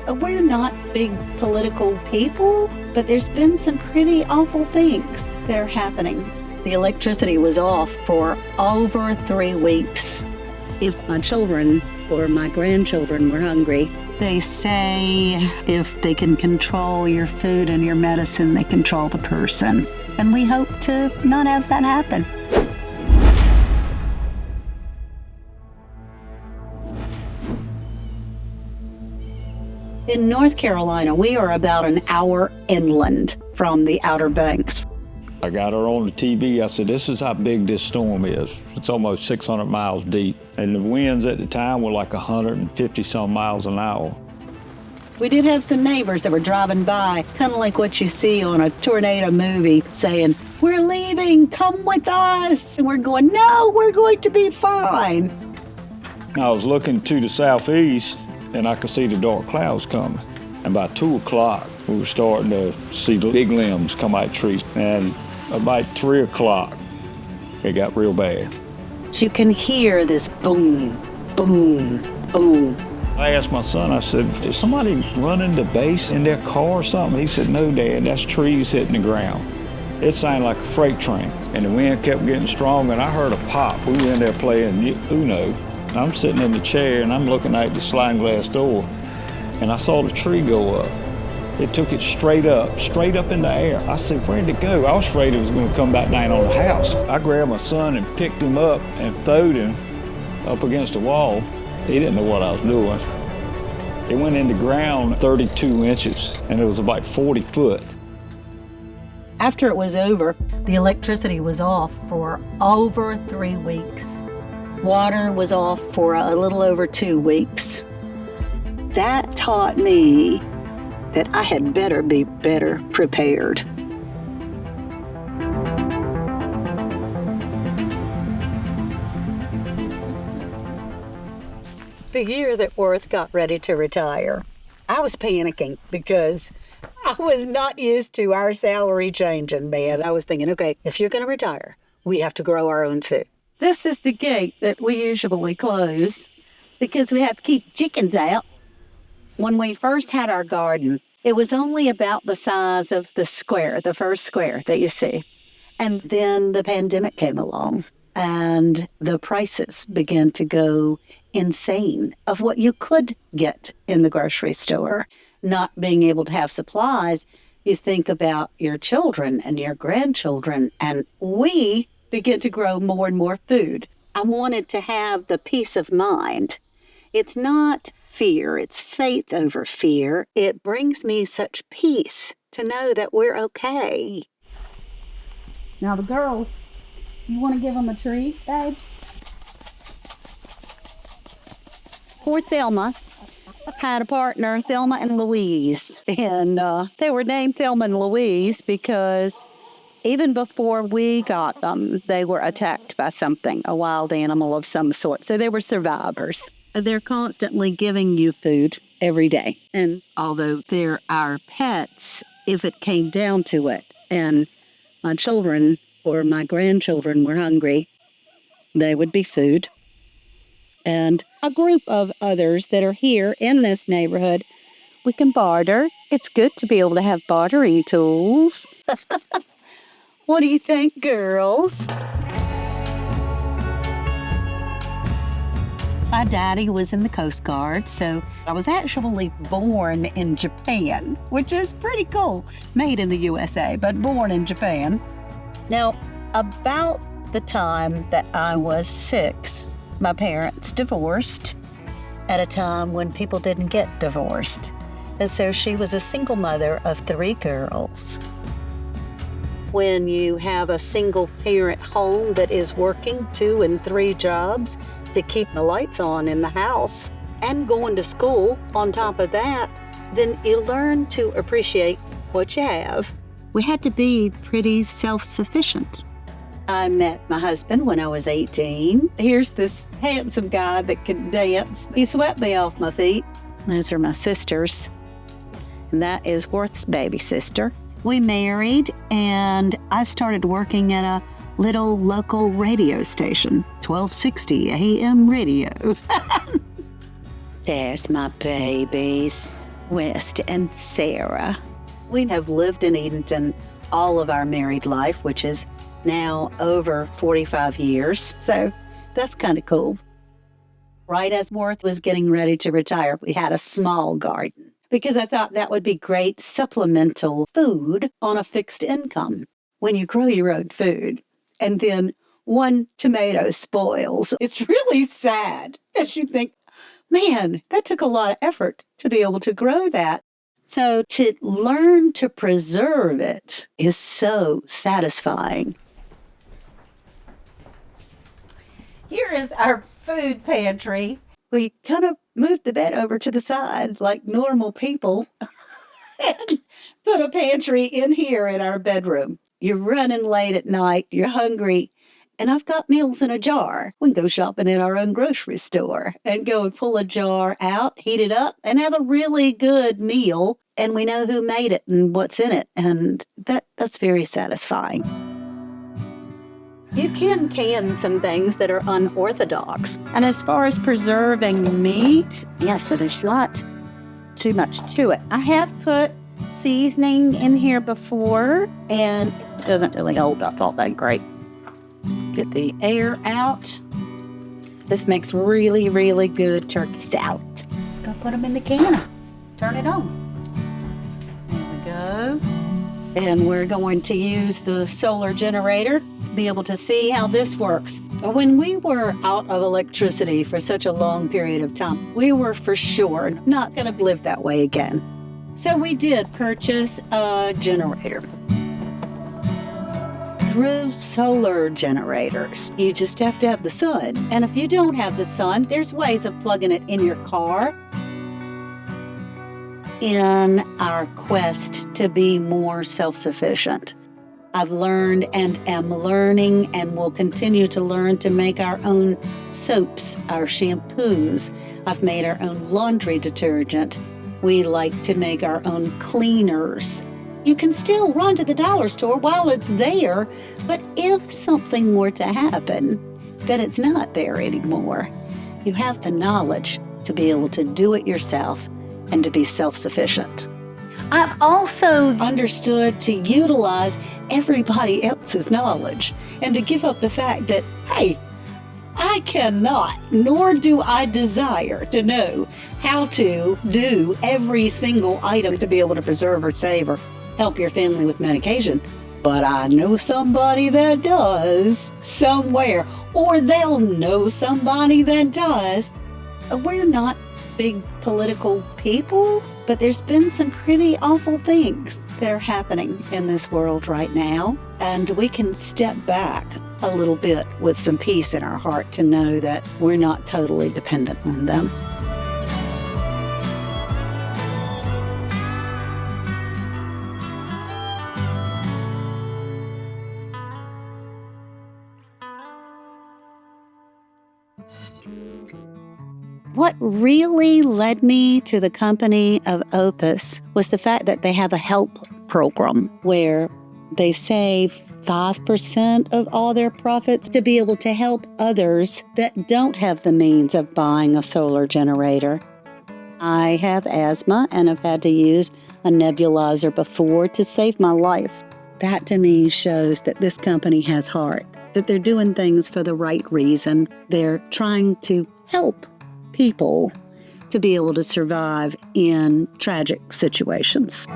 We're not big political people, but there's been some pretty awful things that are happening. The electricity was off for over 3 weeks. If my children or my grandchildren were hungry, they say if they can control your food and your medicine, they control the person. And we hope to not have that happen. In North Carolina, we are about an hour inland from the Outer Banks. I got her on the TV. I said, this is how big this storm is. It's almost 600 miles deep. And the winds at the time were like 150 some miles an hour. We did have some neighbors that were driving by, kind of like what you see on a tornado movie, saying, we're leaving, come with us. And we're going, no, we're going to be fine. I was looking to the southeast and I could see the dark clouds coming. And by 2 o'clock, we were starting to see the big limbs come out of trees. And about 3 o'clock, it got real bad. You can hear this boom, boom, boom. I asked my son, I said, is somebody running the base in their car or something? He said, no, Dad, that's trees hitting the ground. It sounded like a freight train, and the wind kept getting stronger, and I heard a pop. We were in there playing Uno. I'm sitting in the chair, and I'm looking out the sliding glass door, and I saw the tree go up. It took it straight up in the air. I said, where'd it go? I was afraid it was going to come back down on the house. I grabbed my son and picked him up and throwed him up against the wall. He didn't know what I was doing. It went in the ground 32 inches, and it was about 40 foot. After it was over, the electricity was off for over 3 weeks. Water was off for a little over 2 weeks. That taught me that I had better be better prepared. The year that Worth got ready to retire, I was panicking because I was not used to our salary changing, man. I was thinking, okay, if you're going to retire, we have to grow our own food. This is the gate that we usually close because we have to keep chickens out. When we first had our garden, it was only about the size of the square, the first square that you see. And then the pandemic came along and the prices began to go insane of what you could get in the grocery store. Not being able to have supplies, you think about your children and your grandchildren, and we begin to grow more and more food. I wanted to have the peace of mind. It's not fear, it's faith over fear. It brings me such peace to know that we're okay. Now the girls, you want to give them a treat, babe? Poor Thelma had a partner, Thelma and Louise. And they were named Thelma and Louise because even before we got them, they were attacked by something, a wild animal of some sort. So they were survivors. They're constantly giving you food every day. And although they're our pets, if it came down to it, and my children or my grandchildren were hungry, they would be food. And a group of others that are here in this neighborhood, we can barter. It's good to be able to have bartering tools. What do you think, girls? My daddy was in the Coast Guard, so I was actually born in Japan, which is pretty cool. Made in the USA, but born in Japan. Now, about the time that I was 6, my parents divorced at a time when people didn't get divorced. And so she was a single mother of 3 girls. When you have a single parent home that is working 2 and 3 jobs to keep the lights on in the house and going to school on top of that, then you learn to appreciate what you have. We had to be pretty self-sufficient. I met my husband when I was 18. Here's this handsome guy that can dance. He swept me off my feet. Those are my sisters. And that is Worth's baby sister. We married, and I started working at a little local radio station, 1260 AM radio. There's my babies. West and Sarah. We have lived in Edenton all of our married life, which is now over 45 years. So that's kind of cool. Right as Worth was getting ready to retire, we had a small garden because I thought that would be great supplemental food on a fixed income. When you grow your own food and then one tomato spoils, it's really sad. As you think, man, that took a lot of effort to be able to grow that. So to learn to preserve it is so satisfying. Here is our food pantry. We kind of moved the bed over to the side like normal people and put a pantry in here in our bedroom. You're running late at night, you're hungry, and I've got meals in a jar. We can go shopping in our own grocery store and go and pull a jar out, heat it up, and have a really good meal. And we know who made it and what's in it. And that's very satisfying. You can some things that are unorthodox. And as far as preserving meat, so there's not too much to it. I have put seasoning in here before, and it doesn't really hold up all that great. Get the air out. This makes really, really good turkey salad. Just gonna put them in the can. Turn it on. There we go. And we're going to use the solar generator to be able to see how this works. When we were out of electricity for such a long period of time, we were for sure not going to live that way again. So we did purchase a generator. Through solar generators, you just have to have the sun. And if you don't have the sun, there's ways of plugging it in your car. In our quest to be more self-sufficient, I've learned and am learning and will continue to learn to make our own soaps, our shampoos. I've made our own laundry detergent. We like to make our own cleaners. You can still run to the dollar store while it's there, but if something were to happen that it's not there anymore, you have the knowledge to be able to do it yourself and to be self-sufficient. I've also understood to utilize everybody else's knowledge and to give up the fact that, hey, I cannot, nor do I desire to know how to do every single item to be able to preserve or save or help your family with medication. But I know somebody that does somewhere, or they'll know somebody that does. We're not big political people, but there's been some pretty awful things that are happening in this world right now. And we can step back a little bit with some peace in our heart to know that we're not totally dependent on them. What really led me to the company of OUPES was the fact that they have a help program where they save 5% of all their profits to be able to help others that don't have the means of buying a solar generator. I have asthma and have had to use a nebulizer before to save my life. That to me shows that this company has heart, that they're doing things for the right reason. They're trying to help people to be able to survive in tragic situations.